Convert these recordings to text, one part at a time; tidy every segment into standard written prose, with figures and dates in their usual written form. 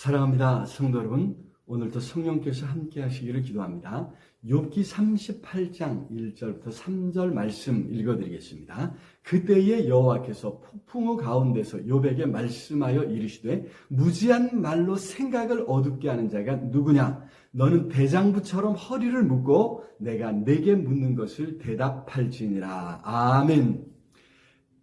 사랑합니다. 성도 여러분, 오늘도 성령께서 함께 하시기를 기도합니다. 욥기 38장 1절부터 3절 말씀 읽어드리겠습니다. 그때에 여호와께서 폭풍우 가운데서 욥에게 말씀하여 이르시되 무지한 말로 생각을 어둡게 하는 자가 누구냐? 너는 대장부처럼 허리를 묶고 내가 내게 묻는 것을 대답할지니라. 아멘.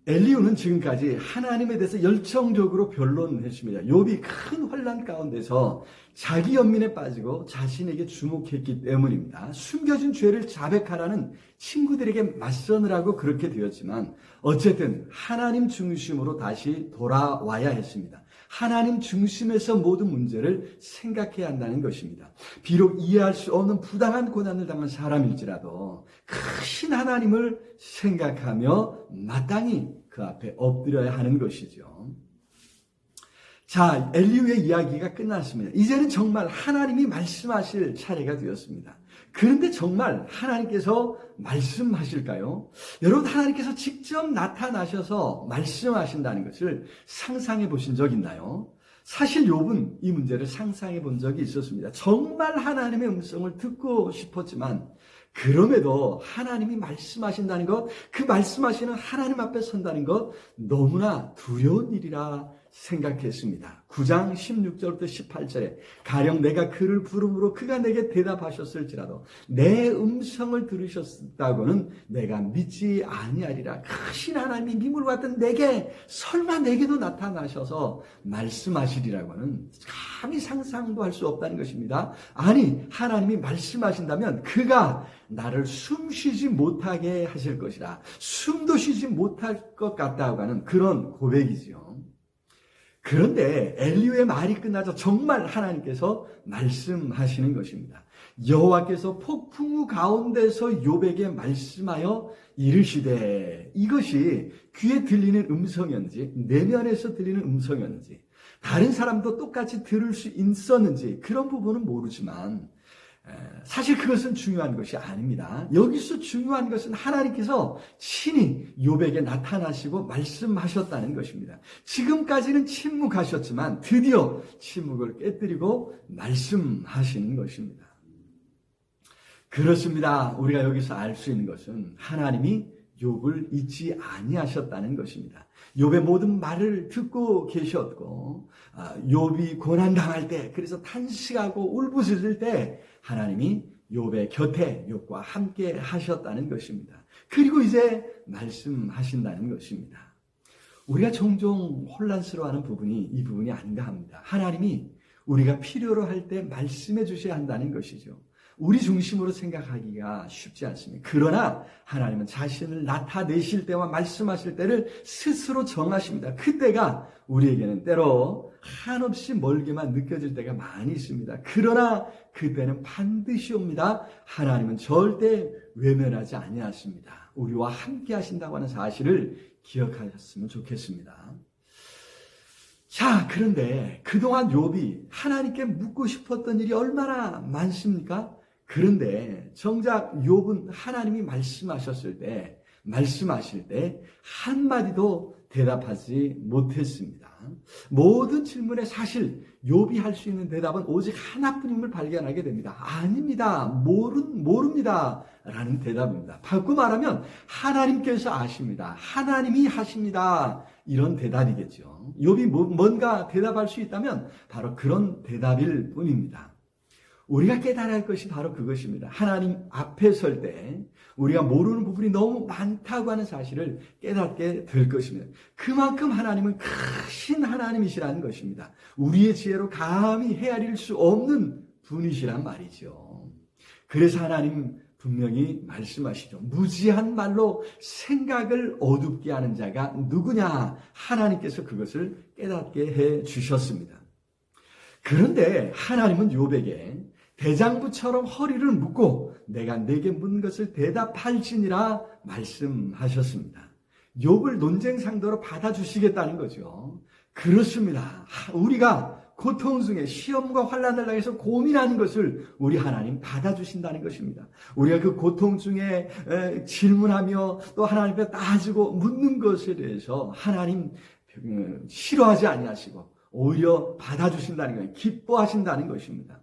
엘리후는 지금까지 하나님에 대해서 열정적으로 변론했습니다. 욥이 큰 환난 가운데서 자기 연민에 빠지고 자신에게 주목했기 때문입니다. 숨겨진 죄를 자백하라는 친구들에게 맞서느라고 그렇게 되었지만 어쨌든 하나님 중심으로 다시 돌아와야 했습니다. 하나님 중심에서 모든 문제를 생각해야 한다는 것입니다. 비록 이해할 수 없는 부당한 고난을 당한 사람일지라도 크신 하나님을 생각하며 마땅히 그 앞에 엎드려야 하는 것이죠. 자, 엘리후의 이야기가 끝났습니다. 이제는 정말 하나님이 말씀하실 차례가 되었습니다. 그런데 정말 하나님께서 말씀하실까요? 여러분, 하나님께서 직접 나타나셔서 말씀하신다는 것을 상상해 보신 적 있나요? 사실 욥은 이 문제를 상상해 본 적이 있었습니다. 정말 하나님의 음성을 듣고 싶었지만 그럼에도 하나님이 말씀하신다는 것, 그 말씀하시는 하나님 앞에 선다는 것 너무나 두려운 일이라 생각했습니다. 9장 16절부터 18절에 가령 내가 그를 부름으로 그가 내게 대답하셨을지라도 내 음성을 들으셨다고는 내가 믿지 아니하리라. 크신 하나님이 미물 같은 내게 설마 내게도 나타나셔서 말씀하시리라고는 감히 상상도 할 수 없다는 것입니다. 아니, 하나님이 말씀하신다면 그가 나를 숨쉬지 못하게 하실 것이라. 숨도 쉬지 못할 것 같다고 하는 그런 고백이지요. 그런데 엘리후의 말이 끝나자 정말 하나님께서 말씀하시는 것입니다. 여호와께서 폭풍우 가운데서 욥에게 말씀하여 이르시되, 이것이 귀에 들리는 음성이었는지 내면에서 들리는 음성이었는지 다른 사람도 똑같이 들을 수 있었는지 그런 부분은 모르지만 사실 그것은 중요한 것이 아닙니다. 여기서 중요한 것은 하나님께서 친히 욥에게 나타나시고 말씀하셨다는 것입니다. 지금까지는 침묵하셨지만 드디어 침묵을 깨뜨리고 말씀하시는 것입니다. 그렇습니다. 우리가 여기서 알 수 있는 것은 하나님이 욥을 잊지 아니하셨다는 것입니다. 욥의 모든 말을 듣고 계셨고 욥이 고난당할 때, 그래서 탄식하고 울부짖을 때 하나님이 욥의 곁에 욥과 함께 하셨다는 것입니다. 그리고 이제 말씀하신다는 것입니다. 우리가 종종 혼란스러워하는 부분이 이 부분이 아닌가 합니다. 하나님이 우리가 필요로 할 때 말씀해 주셔야 한다는 것이죠. 우리 중심으로 생각하기가 쉽지 않습니다. 그러나 하나님은 자신을 나타내실 때와 말씀하실 때를 스스로 정하십니다. 그때가 우리에게는 때로 한없이 멀게만 느껴질 때가 많이 있습니다. 그러나 그때는 반드시 옵니다. 하나님은 절대 외면하지 아니하십니다. 우리와 함께 하신다고 하는 사실을 기억하셨으면 좋겠습니다. 자, 그런데 그동안 욥이 하나님께 묻고 싶었던 일이 얼마나 많습니까? 그런데 정작 욥은 하나님이 말씀하실 때 한마디도 대답하지 못했습니다. 모든 질문에 사실 욥이 할 수 있는 대답은 오직 하나뿐임을 발견하게 됩니다. 아닙니다. 모릅니다. 라는 대답입니다. 바꾸고 말하면 하나님께서 아십니다. 하나님이 하십니다. 이런 대답이겠죠. 욥이 뭔가 대답할 수 있다면 바로 그런 대답일 뿐입니다. 우리가 깨달아야 할 것이 바로 그것입니다. 하나님 앞에 설 때 우리가 모르는 부분이 너무 많다고 하는 사실을 깨닫게 될 것입니다. 그만큼 하나님은 크신 하나님이시라는 것입니다. 우리의 지혜로 감히 헤아릴 수 없는 분이시란 말이죠. 그래서 하나님 분명히 말씀하시죠. 무지한 말로 생각을 어둡게 하는 자가 누구냐? 하나님께서 그것을 깨닫게 해 주셨습니다. 그런데 하나님은 욥에게 대장부처럼 허리를 묶고 내가 내게 묻는 것을 대답할지니라 말씀하셨습니다. 욥을 논쟁 상대로 받아주시겠다는 거죠. 그렇습니다. 우리가 고통 중에 시험과 환난을 당해서 고민하는 것을 우리 하나님 받아주신다는 것입니다. 우리가 그 고통 중에 질문하며 또 하나님 앞에 따지고 묻는 것에 대해서 하나님 싫어하지 아니하시고 오히려 받아주신다는 거예요. 기뻐하신다는 것입니다.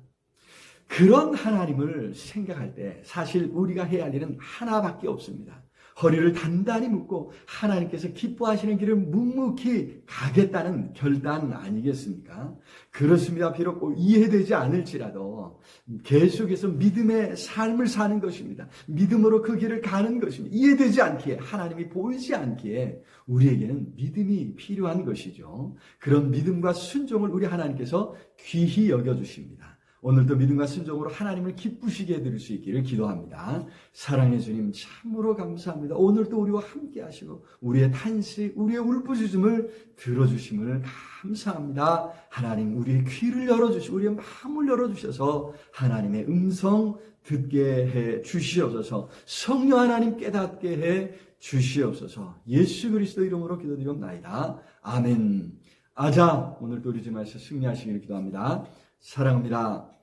그런 하나님을 생각할 때 사실 우리가 해야 할 일은 하나밖에 없습니다. 허리를 단단히 묶고 하나님께서 기뻐하시는 길을 묵묵히 가겠다는 결단 아니겠습니까? 그렇습니다. 비록 이해되지 않을지라도 계속해서 믿음의 삶을 사는 것입니다. 믿음으로 그 길을 가는 것입니다. 이해되지 않기에, 하나님이 보이지 않기에 우리에게는 믿음이 필요한 것이죠. 그런 믿음과 순종을 우리 하나님께서 귀히 여겨주십니다. 오늘도 믿음과 순종으로 하나님을 기쁘시게 해드릴 수 있기를 기도합니다. 사랑의 주님 참으로 감사합니다. 오늘도 우리와 함께 하시고 우리의 탄식, 우리의 울부짖음을 들어주심을 감사합니다. 하나님 우리의 귀를 열어주시고 우리의 마음을 열어주셔서 하나님의 음성 듣게 해 주시옵소서. 성령 하나님 깨닫게 해 주시옵소서. 예수 그리스도 이름으로 기도드리옵나이다. 아멘. 아자, 오늘도 우리 주님께서 승리하시기를 기도합니다. 사랑합니다.